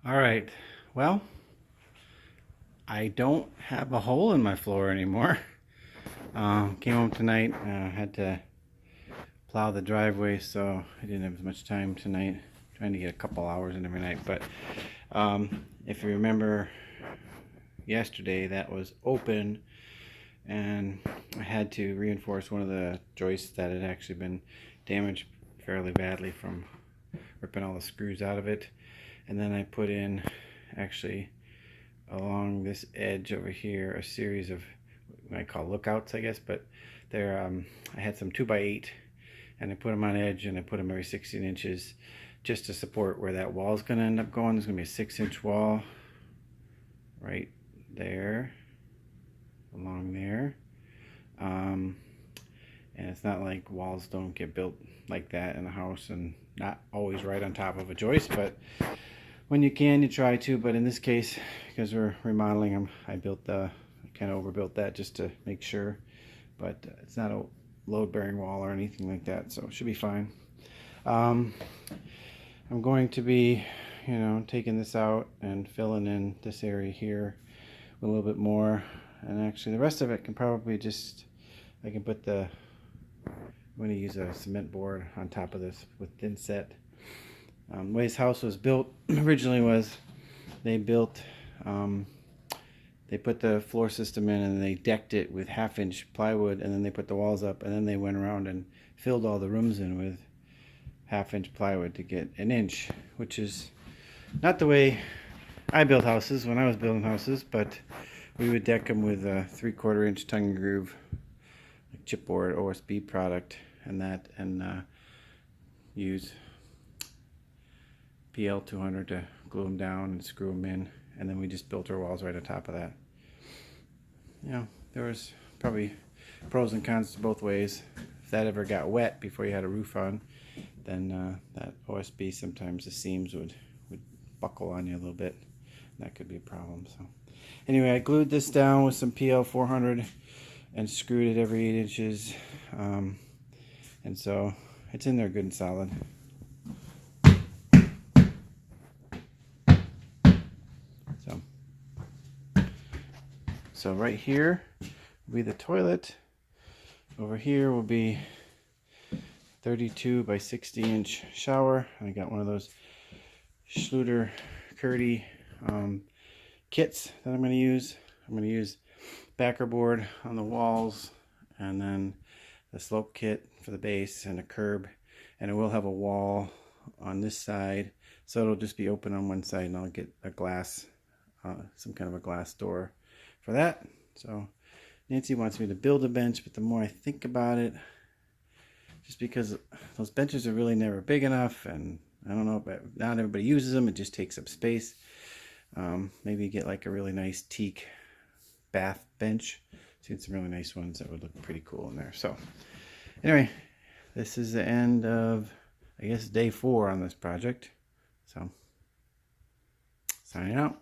All right. Well, I don't have a hole in my floor anymore. Came home tonight. Had to plow the driveway, so I didn't have as much time tonight. Trying to get a couple hours in every night. But if you remember, yesterday that was open, and I had to reinforce one of the joists that had actually been damaged fairly badly from ripping all the screws out of it. And then I put in, actually, along this edge over here, a series of what I call lookouts, I guess, but they're I had some 2x8, and I put them on edge, and I put them every 16 inches just to support where that wall is going to end up going. There's going to be a 6-inch wall right there, along there, and it's not like walls don't get built like that in a house, and not always right on top of a joist, but when you can, you try to. But in this case, because we're remodeling them, I kind of overbuilt that just to make sure. But it's not a load-bearing wall or anything like that, so it should be fine. I'm going to be, taking this out and filling in this area here with a little bit more. And actually, the rest of it can probably I can put I'm going to use a cement board on top of this with thin set. The way this house was built originally was they put the floor system in, and they decked it with 1/2-inch plywood, and then they put the walls up, and then they went around and filled all the rooms in with 1/2-inch plywood to get 1 inch, which is not the way I built houses when I was building houses, but we would deck them with a 3/4-inch tongue and groove, like chipboard OSB product, and use PL 200 to glue them down and screw them in, and then we just built our walls right on top of that. There was probably pros and cons to both ways. If that ever got wet before you had a roof on, then that OSB, sometimes the seams would buckle on you a little bit. That could be a problem. So anyway, I glued this down with some PL 400 and screwed it every 8 inches, and so it's in there good and solid. So right here will be the toilet. Over here will be 32 by 60-inch shower. I got one of those Schluter Curdy kits that I'm going to use. I'm going to use backer board on the walls, and then the slope kit for the base, and a curb, and it will have a wall on this side, so it'll just be open on one side, and I'll get a glass, some kind of a glass door for that. So Nancy wants me to build a bench, but the more I think about it, just because those benches are really never big enough, and I don't know, but not everybody uses them, it just takes up space. Maybe get like a really nice teak bath bench. Seen some really nice ones that would look pretty cool in there. So anyway, this is the end of, I guess, day 4 on this project. So signing out.